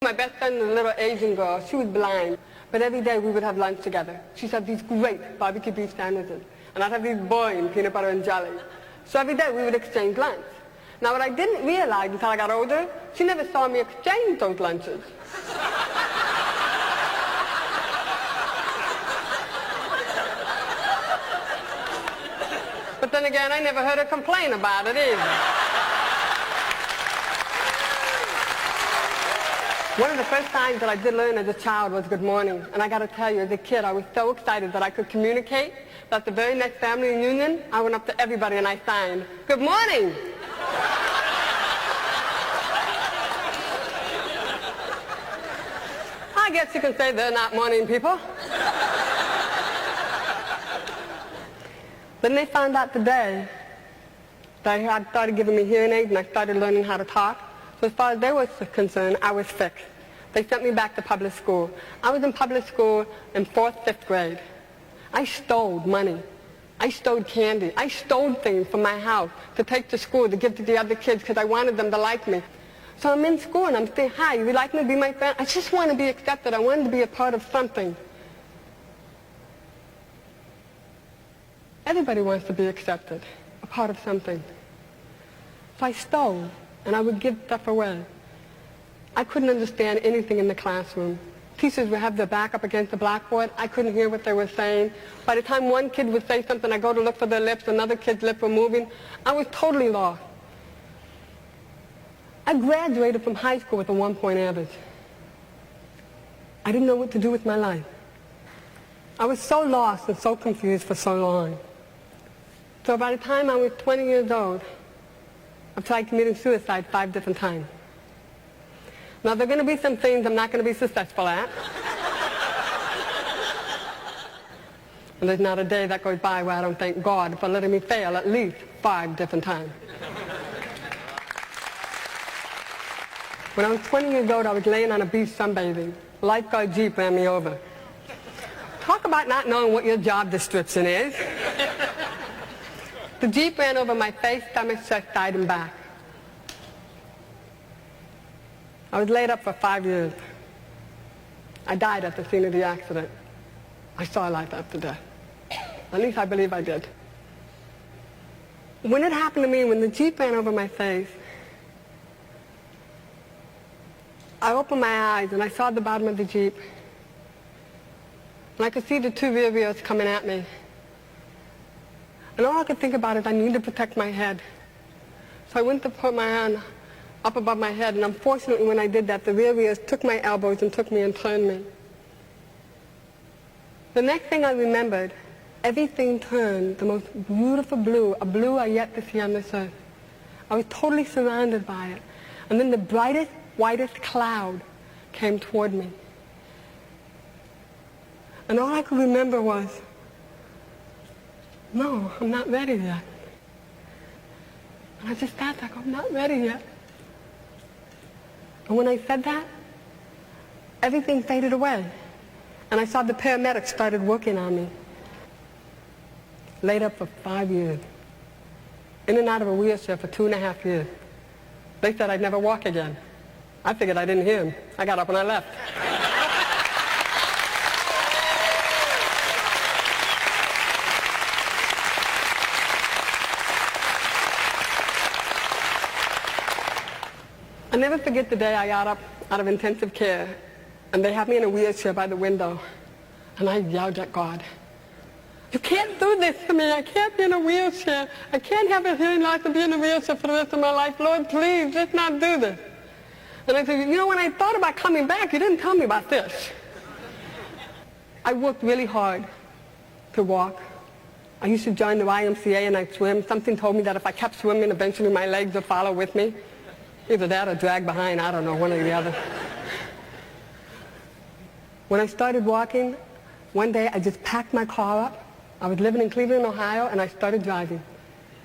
my best friend, a little Asian girl. She was blind, but every day we would have lunch together. She'd have these great barbecue beef sandwiches, and I'd have these boring peanut butter and jelly. So every day we would exchange lunch. Now what I didn't realize until I got older, she never saw me exchange those lunches. But then again, I never heard her complain about it either. One of the first times that I did learn as a child was good morning. And I got to tell you, as a kid, I was so excited that I could communicate that the very next family reunion, I went up to everybody and I signed, "Good morning." I guess you can say they're not morning people. Then they found out today that I had started giving me hearing aids and I started learning how to talk. So as far as they were concerned, I was fixed. They sent me back to public school. I was in public school in 4th, 5th grade. I stole money. I stole candy. I stole things from my house to take to school to give to the other kids because I wanted them to like me. So I'm in school and I'm saying, "Hi, you would like me to be my friend?" I just want to be accepted. I wanted to be a part of something. Everybody wants to be accepted, a part of something. So I stole, and I would give stuff away. I couldn't understand anything in the classroom. Teachers would have their back up against the blackboard. I couldn't hear what they were saying. By the time one kid would say something, I'd go to look for their lips, another kid's lips were moving. I was totally lost. I graduated from high school with a 1-point average. I didn't know what to do with my life. I was so lost and so confused for so long. So by the time I was 20 years old, I've tried committing suicide 5 different times. Now, there are going to be some things I'm not going to be successful at. And there's not a day that goes by where I don't thank God for letting me fail at least 5 different times. When I was 20 years old, I was laying on a beach sunbathing. A lifeguard Jeep ran me over. Talk about not knowing what your job description is. The Jeep ran over my face, stomach, chest, side, and back. I was laid up for 5 years. I died at the scene of the accident. I saw life after death. At least I believe I did. When it happened to me, when the Jeep ran over my face, I opened my eyes and I saw the bottom of the Jeep. And I could see the 2 rear wheels coming at me. And all I could think about is I need to protect my head. So I went to put my hand up above my head, and unfortunately when I did that, the rear wheels took my elbows and took me and turned me. The next thing I remembered, everything turned the most beautiful blue, a blue I yet to see on this earth. I was totally surrounded by it. And then the brightest, whitest cloud came toward me. And all I could remember was, no, I'm not ready yet. And I just sat there, I'm not ready yet. And when I said that, everything faded away. And I saw the paramedics started working on me. Laid up for 5 years. In and out of a wheelchair for 2.5 years. They said I'd never walk again. I figured I didn't hear them. I got up and I left. I'll never forget the day I got up out of intensive care and they had me in a wheelchair by the window and I yelled at God, "You can't do this to me. I can't be in a wheelchair. I can't have a hearing loss and be in a wheelchair for the rest of my life. Lord, please, let's not do this." And I said, "You know, when I thought about coming back, you didn't tell me about this." I worked really hard to walk. I used to join the YMCA and I'd swim. Something told me that if I kept swimming, eventually my legs would follow with me. Either that or drag behind, I don't know, one or the other. When I started walking, one day I just packed my car up. I was living in Cleveland, Ohio, and I started driving.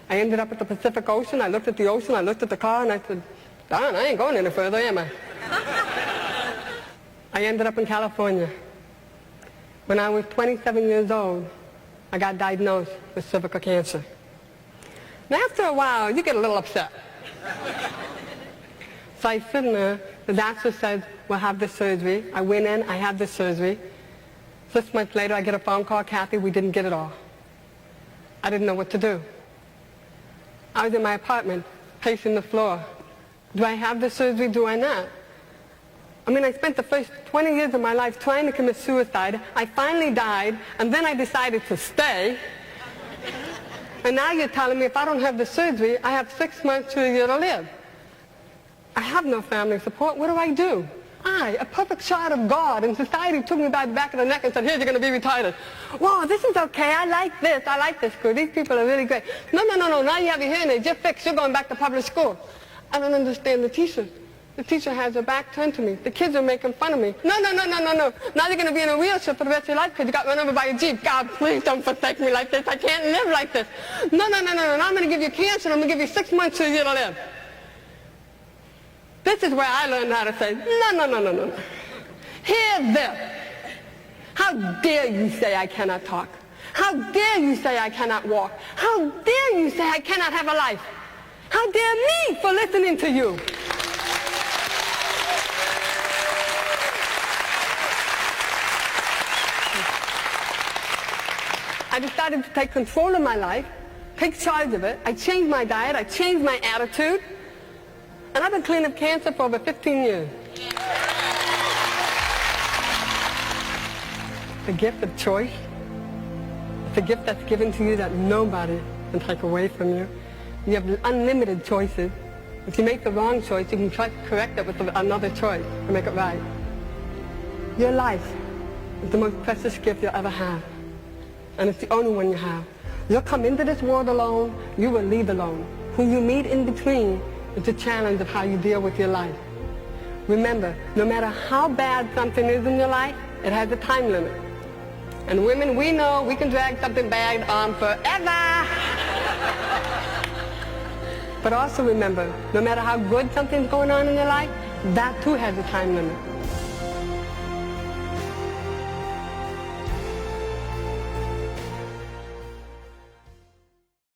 I ended up at the Pacific Ocean. I looked at the ocean, I looked at the car, and I said, darn, I ain't going any further, am I? I ended up in California. When I was 27 years old, I got diagnosed with cervical cancer. Now, after a while, you get a little upset. So I sit in there, the doctor said, we'll have the surgery. I went in, I had the surgery. 6 months later, I get a phone call, Kathy, we didn't get it all. I didn't know what to do. I was in my apartment, pacing the floor. Do I have the surgery? Do I not? I mean, I spent the first 20 years of my life trying to commit suicide. I finally died, and then I decided to stay. And now you're telling me if I don't have the surgery, I have 6 months to a year to live. I have no family support. What do? I, a perfect child of God, and society took me by the back of the neck and said, here, you're going to be retarded. Whoa, this is okay. I like this school. These people are really great. No. Now you have your hearing aid. You're fixed. You're going back to public school. I don't understand the teacher. The teacher has her back turned to me. The kids are making fun of me. No. Now you're going to be in a wheelchair for the rest of your life because you got run over by a Jeep. God, please don't forsake me like this. I can't live like this. No. Now I'm going to give you cancer and I'm going to give you 6 months to a year to live. This is where I learned how to say, no. Hear this. How dare you say I cannot talk? How dare you say I cannot walk? How dare you say I cannot have a life? How dare me for listening to you? I decided to take control of my life, take charge of it. I changed my diet. I changed my attitude. And I've been clean of cancer for over 15 years. The gift of choice. It's a gift that's given to you that nobody can take away from you. You have unlimited choices. If you make the wrong choice, you can try to correct it with another choice to make it right. Your life is the most precious gift you'll ever have. And it's the only one you have. You'll come into this world alone, you will leave alone. Who you meet in between is the challenge of how you deal with your life. Remember, no matter how bad something is in your life, it has a time limit. And women, we know we can drag something bad on forever. But also remember, no matter how good something's going on in your life, that too has a time limit.